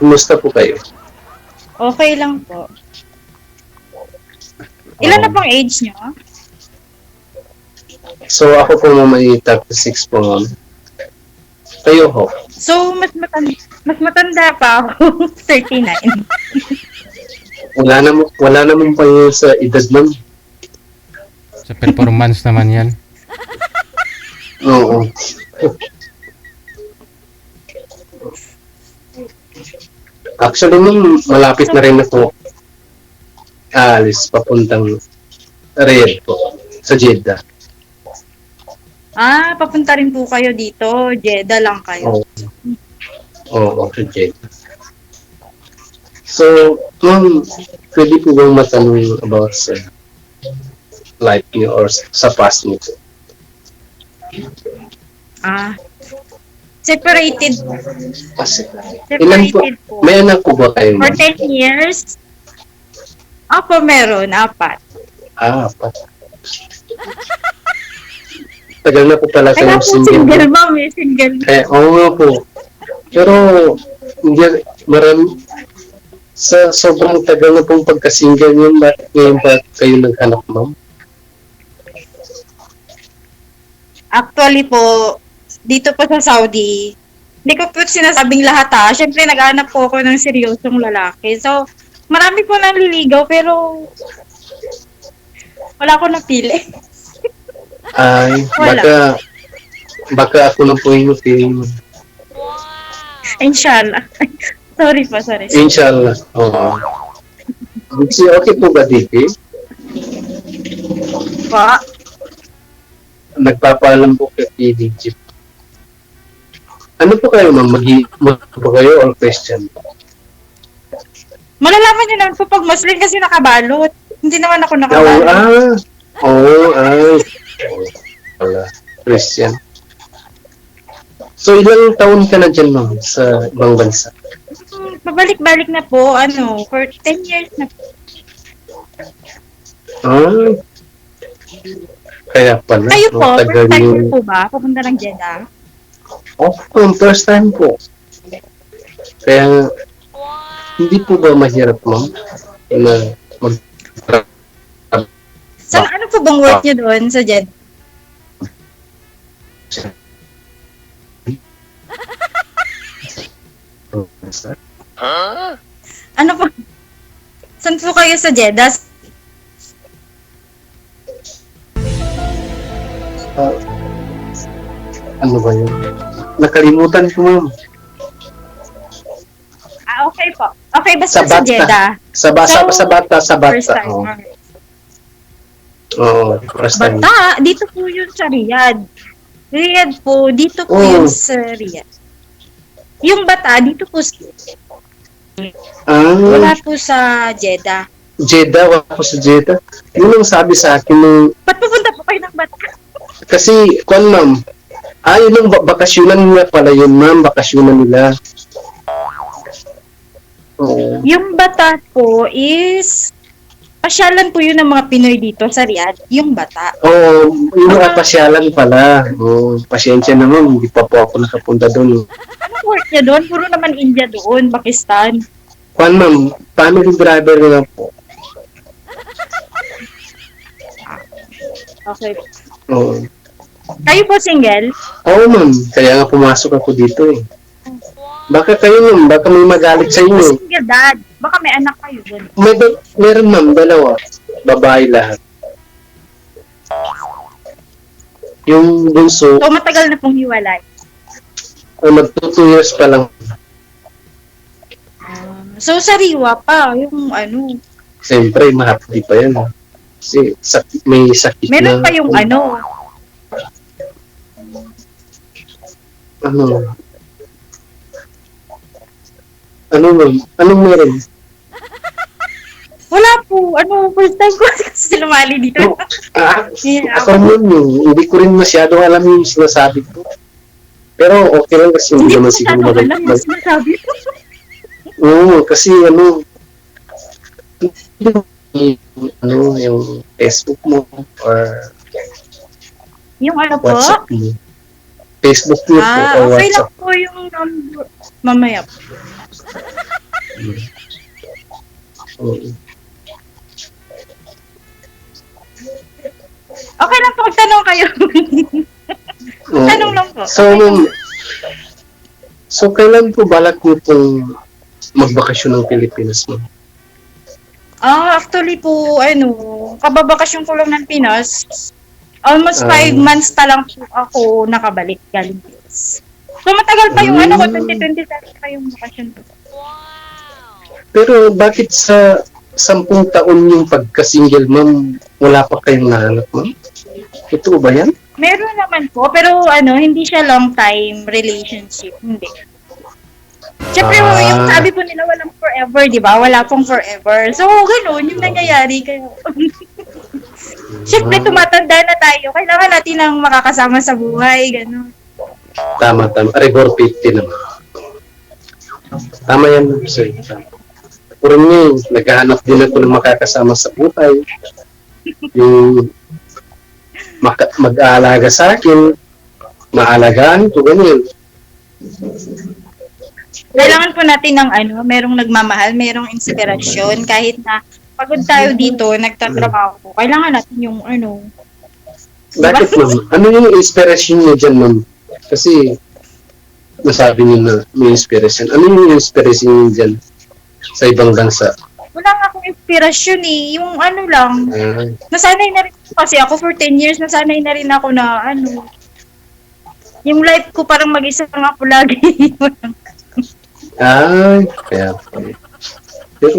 Kumusta po kayo? Okay lang po. Ilan na pong age nyo? So ako po ma'am ay 36 po ma'am. Kayo ho? So, mas matanda pa ako. 39. Wala naman pa yun sa edad ma'am. Sa performance naman yan. Oo. Actually ma'am, malapit na rin ako aalis papuntang Riyadh po, sa Jeddah. Papunta rin po kayo dito. Jeddah lang kayo. Oo, sa Jeddah. So, ma'am, pwede po bang matanong about sa life niyo or sa past niyo? Separated. Kasi, ilan po? Separated po. May anak po ba kayo? For 10 years. Opo, meron. 4. Apat. Tagal na po pala Kaya kayong po single. ma'am. Single. Oo nga po. Pero, hindi, marami, sa sobrang tagal na pong pagka-single yun, bakit ngayon pa kayo naghanap, ma'am? Actually po, dito po sa Saudi, hindi ko po sinasabing lahat Siyempre, naghahanap po ako ng seryosong lalaki. So, marami po nanliligaw, pero wala ko napili. Ay, Wala. baka ako na po yung feeling mo. Inshallah. Sorry. Inshallah. Oo. Okay po ba, DP? Pa, Nagpapaalam po kay DJ. Ano po kayo, ma'am? Mag po kayo or question? malalaman niyo naman po pag Muslim kasi nakabalot. Hindi naman ako Oo, nakabalot. Wala. Christian. So, ilang taon ka na dyan, ma'am, sa ibang bansa? Pabalik-balik na po, for 10 years na po. Kaya pala. Kayo po, tagal first time yung... po ba? Pupunta ng Jeddah? First time po. Kaya, hindi po ba mahirap, ma'am, na mag... Ano po bang work niyo doon sa Jeddah? Ano po? Saan po kayo sa Jeddah? Ano ba yun? Nakalimutan ko, ma'am. Okay po. Okay, basta Sa sa Bata. Jeddah. Sa bata. First time. Oo, Okay. first time. Bata, dito po yun sa Riyadh. Riyadh po, dito po yun sa Riyadh. Yung Bata, dito po wala po sa Jeddah. Jeddah, wala po sa Jeddah. Yun ang sabi sa akin nung... Ba't pupunta po kayo ng Bata? Kasi, ma'am, yun ang bakasyonan nila pala yun, ma'am. Bakasyonan nila. Oo. Yung Bata po is pasyalan po yun ng mga Pinoy dito sa Riyadh. Yung Bata. Oo, yung mga pasyalan pala. Pasyensya naman, hindi pa po ako nakapunta doon. Anong work niya doon? Puro naman India doon, Pakistan. Ma'am, family driver na po. Okay. Oo. Kayo po single? Oo, ma'am. Kaya nga pumasok ako dito eh. Baka kayo, ma'am, baka may magalit sa Kayo po inyo. single, dad. Baka may anak kayo doon. Meron, ma'am, dalawa. Babae lahat. Yung bunso, So, matagal na pong hiwalay. magto 2 years pa lang. So, sariwa pa. Yung Siyempre, mahapdi pa yan. Kasi may sakit meron na. pa yung Ano, ma'am? Anong meron? wala po. First time ko kasi lumali dito. Ako nun hindi ko rin masyado alam yung sinasabi ko. Pero okay lang kasi hindi Hindi ko naman siguro masyadong alam yung sinasabi ko. Oo, kasi yung Facebook mo or Yung po? WhatsApp mo. Facebook mo po or Okay lang WhatsApp. po yung number. Mamaya po. Oo. Okay lang po, magtanong kayo. Oo. Tanong lang po. So, ma'am, so kailan po balak niyo pong magbakasyon ng Pilipinas, ma'am? Actually po, kababakasyon ko lang ng Pinas. Almost 5 Ah. months pa lang po ako nakabalik galing Pinas. So matagal pa yung 2027 pa yung bakasyon ko. Pero bakit sa 10 taon yung pagka-single, ma'am, wala pa kayong nahanap, ma'am? Ito ba yan? Meron naman po, pero hindi siya long time relationship. Hindi. Siyempre, yung sabi po nila walang forever, di ba? Wala pong forever. So, ganun, yung nangyayari. Kaya, siyempre, tumatanda na tayo. Kailangan natin ng makakasama sa buhay. Ganun. Tama. Rebor 50 naman. Tama yan, sir. Puro niyo, naghahanap din ako ng makakasama sa buhay. Yung mag-aalaga sa akin, maalagaan ko, ganyan. Kailangan po natin ng merong nagmamahal, merong inspirasyon. Kahit na pagod tayo dito, nagtatrabaho, kailangan natin yung Bakit, ma'am? Ano yung inspiration niyo dyan, ma'am? Kasi, nasabi niyo na may inspiration. Ano yung inspiration niyo dyan sa ibang bansa? Wala nga akong inspirasyon eh. Yung lang, nasanay na rin kasi ako for 10 years, nasanay na rin ako na yung life ko parang mag-isa lang ako lagi. Kaya. Pero,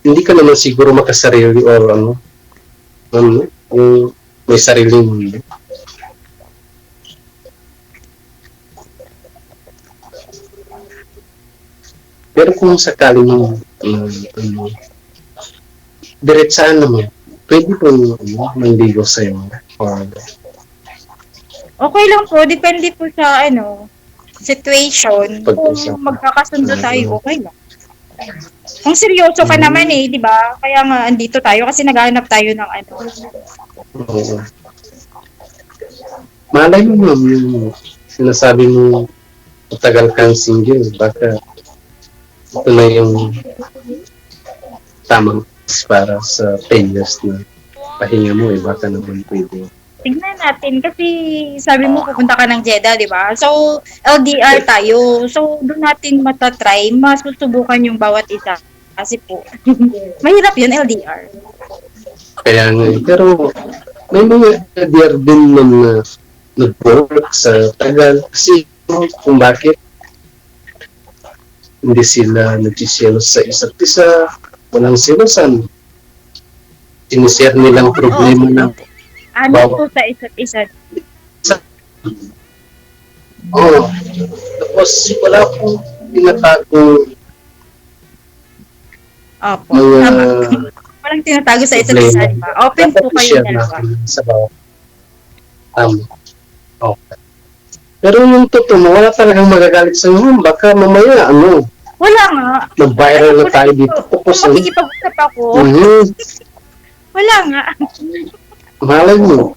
hindi ka naman siguro makasarili or yung may sariling mundo. Pero kung sakaling diretsaan naman, pwede po mandigo sa'yo. Or, Okay lang po, depende po sa situation. Kung magkakasundo tayo, okay lang. Kung seryoso ka naman di ba? Kaya nga andito tayo kasi naghahanap tayo ng Oo. Malay mo, ma'am, yung sinasabi mo matagal kang single, baka ito na yung tamang para sa 10 years na pahinga mo baka naman pwede. Tignan natin kasi sabi mo pupunta ka ng Jeddah, di ba? So, LDR tayo. So, doon natin matatry, masusubukan yung bawat isa. Kasi po, mahirap yun, LDR. Kaya nga, pero may mga LDR din na nag-work sa tagal kasi kung bakit hindi sila nagsiselos sa isa't isa, walang selosan. Sinishare nilang problema na Po sa isa't isa. Tapos wala pong tinatago Opo, tama. Walang tinatago sa isa't isa, di ba? Open po kayo dalawa. Sa bawat. Okay. Pero yung totoo, wala talagang magagalit sa inyo. Baka mamaya, Wala nga. mag-viral na tayo dito. Tapos, Kung makikipag-usap ako, wala nga. malay mo.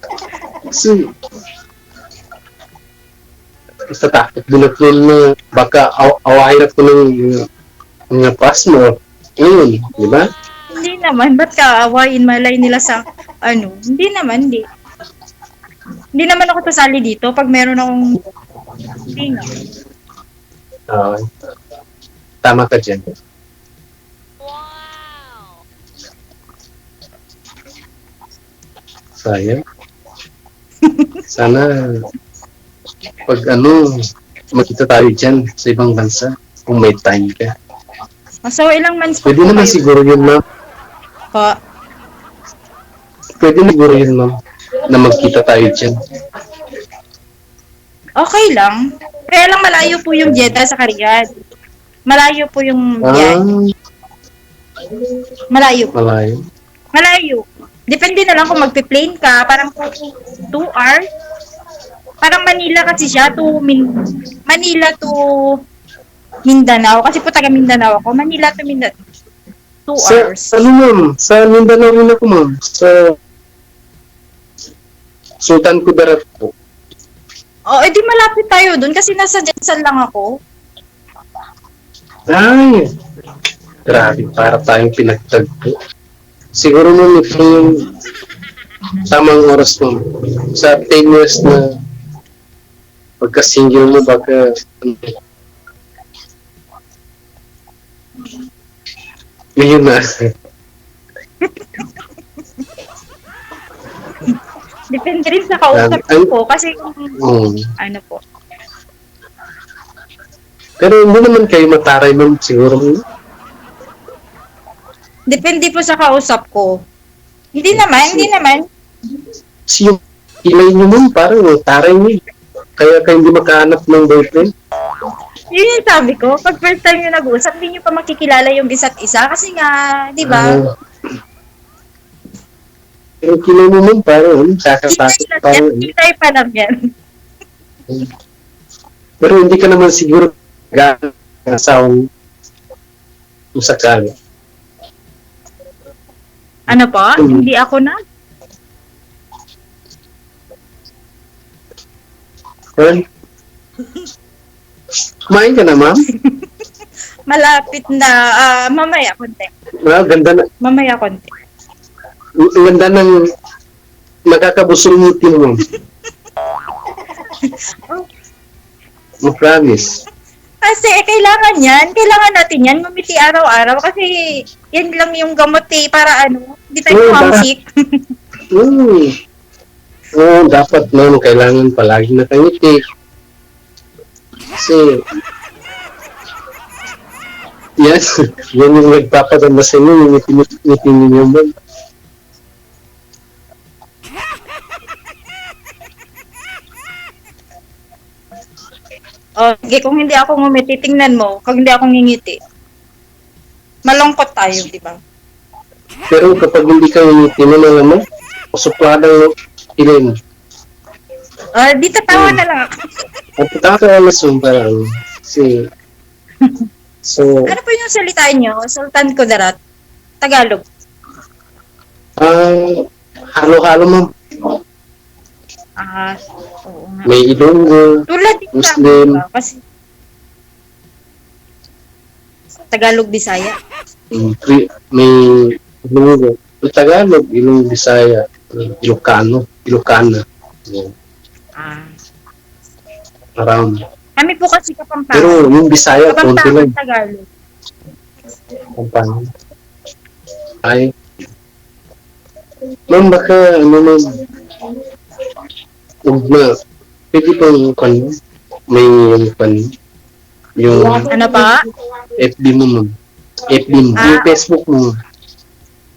Kasi, basta takot din ako na baka awahin ako ng mga past mo. Ngayon, di ba? Hindi naman. Ba't kaawain malay nila sa Hindi naman, hindi. Hindi naman ako sasali dito pag meron akong hindi nga. Tama ka dyan. Sayang. Sana pag makita tayo dyan sa ibang bansa kung may time ka. So, ilang months Pwede naman siguro yun, ma'am. Po. Pwede siguro yun, ma'am, na magkita tayo dyan. Okay lang. Kaya lang malayo po yung Jeddah sa Riyadh. Malayo po yung biyahe. Malayo. Malayo. Depende na lang kung magpi-plane ka. Parang 2 hours. Parang Manila kasi siya Manila to Mindanao. Kasi po taga Mindanao ako. Manila to Mindanao. 2 hours. Ma'am? Sa Mindanao rin ako, ma'am. Sa Sultan Kudarat po. Edi malapit tayo dun kasi nasa Jensen lang ako. Ay! Grabe, para tayong pinagtagpo. Siguro mo ito yung tamang oras mo. Sa 10 years na pagka-single mo, baka yun na. Depende rin sa kausap ko kasi kung ano po. Pero hindi naman kayo mataray man siguro. Depende po sa kausap ko. Hindi naman. Kasi yung kilay nyo nun, parang taray nyo. Kaya kayo hindi makahanap ng boyfriend. Yun yung sabi ko, pag first time nyo nag-uusap, hindi nyo pa makikilala yung isa't isa. Kasi nga, di ba? Pero kilay mo nun, parang kakatakot. Kilay pa lang yan. Pero hindi ka naman siguro asawang usakali. Ano po? Hindi ako na? Well, kumain ka na, ma'am? Malapit na, mamaya konti. Ganda na. Mamaya konti. Ganda ng nakakabusol ng ngiti mo. Promise. Kasi kailangan yan. Kailangan natin yan. Mamiti araw-araw. Kasi yan lang yung gamot para hindi tayo mamsik. Dapat no, kailangan palagi nakangiti. Kasi yes, yan yung nagpapaganda sa inyo, yung ngiti ninyo mo. Sige, kung hindi ako ngumiti, tingnan mo. Kung hindi ako ngingiti. Malungkot tayo, di ba? Pero kapag hindi ka ngingiti mo naman, supladang ilin. Dito tawa na lang ako. At nakakalasun parang so, Ano po yung salita nyo? Sultan Kudarat? Tagalog. halo-halo mo. Oo nga. May Ilonggo, Tulad din sa Muslim. diba? Kasi Tagalog, Bisaya. May Ilonggo. Tagalog, Ilong Bisaya, Ilocano, Ilocana. Around. Kami po kasi Kapampangan. Pero yung Bisaya, konti lang. Kapampangan Tagalog. Kapampangan. Ay. Ma'am, baka, ma'am, pwede pang may yung Ano pa? FB mo, ma'am. FB mo, yung Facebook mo.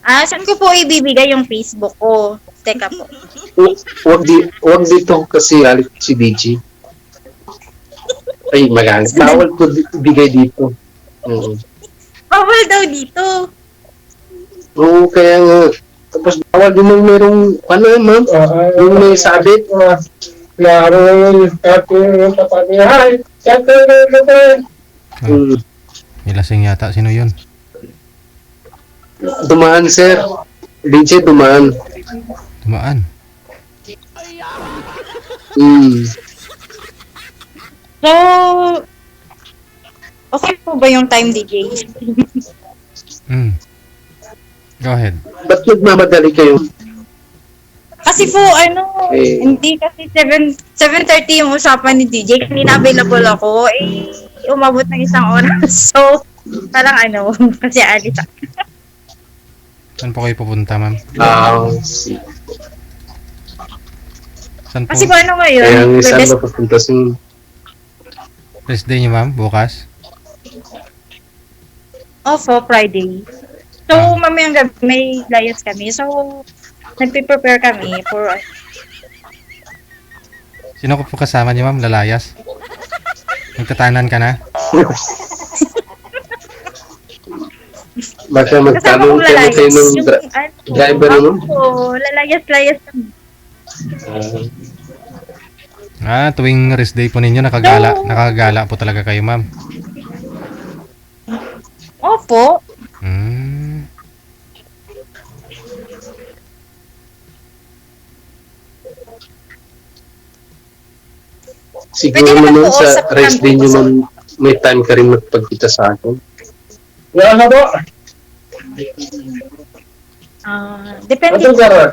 Saan ko po ibibigay yung Facebook ko? Teka po. Wag dito kasi alit si DJ. Ay, magamit. Bawal ko bigay dito. Bawal daw dito. Oo, kaya nga. Tapos bawal din yung merong, ma'am? Yung may sabit. Klaro yung kapanihay. May lasing yata. Sino yun? Dumaan, sir. DJ, dumaan. Tumaan. So, okay po ba yung time, DJ? Go ahead. Ba't nagmamadali kayo? Kasi po, hindi kasi 7:30 yung usapan ni DJ. Kanina available ako, umabot ng 1 oras. So, parang kasi alis ako. Saan po kayo pupunta, ma'am? Saan po? Kasi po ngayon, Kaya ang isang mapapunta sa Rest day niyo, ma'am? Bukas? Opo, Friday. So, mamayang gabi, may layas kami. So, nagpe-prepare kami for... Sino ko po kasama niyo, ma'am? Lalayas? Magtatanan ka na? Baka Kasama magtanong kong kayo lalayas. kayo ng driver mo? Opo, lalayas kami. Tuwing rest day po ninyo, nakagala po talaga kayo, ma'am. Opo. Siguro naman sa rest day nyo man, may time ka rin magpagkita sa akin. Wala na po. Depende Atong po. karat.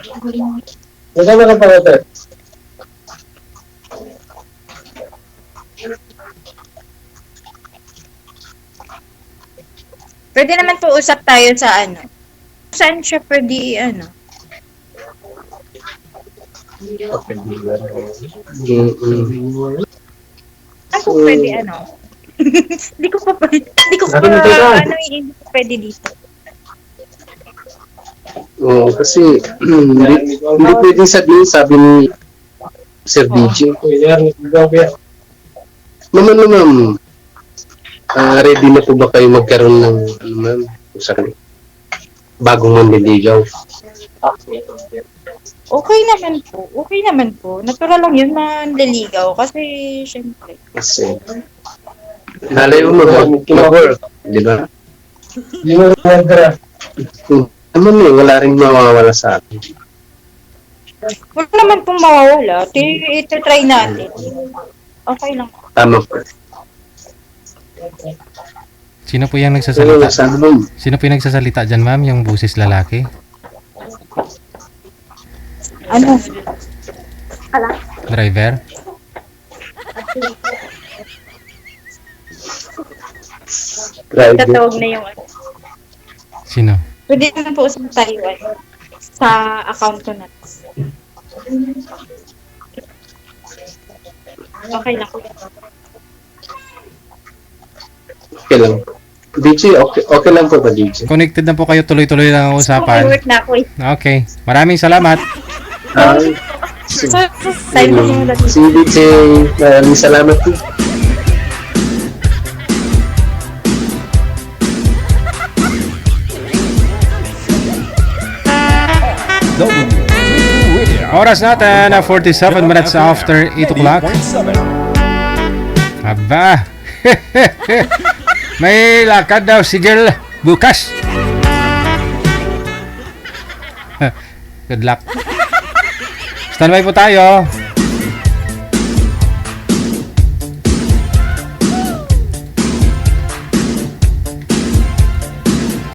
Wala na ka pangatay. Pwede naman po usap tayo sa ano. Saan siya pwede ano? Saan po pwede ano? Hindi ko pa hindi ko pa hindi ko pwede dito. Oo, kasi hindi pwedeng sabihin, sabi ni Sir DJ. Ma'am, ready na po ba kayo magkaroon ng ano ma'am, sorry, bagong manliligaw? Okay naman po. Natural lang yun manliligaw kasi syempre. Kasi nalay mo mag-work, di ba? Hindi mo nagdara. Naman wala rin mawawala sa atin. Wala naman pong mawawala. Ito-try natin. Okay lang. Tama po. Sino po yung Pero nagsasalita? sabi mo, Sino po yung nagsasalita dyan, ma'am? Yung busis lalaki? Ano? Driver? driver. Tatawag na yung ano. Sino? Pwede naman po sa Taiwan. Sa account ko na. Okay lang. Okay lang. DJ, okay lang po ba DJ? Connected na po kayo, tuloy-tuloy lang ang Okay, usapan. work na ako eh. Okay. Maraming salamat. So, time na yung dati. Si DJ, maraming salamat po. Oras natin, 47 minutes after 8 o'clock. Aba. May lakad daw si girl bukas. Good luck. Standby po tayo.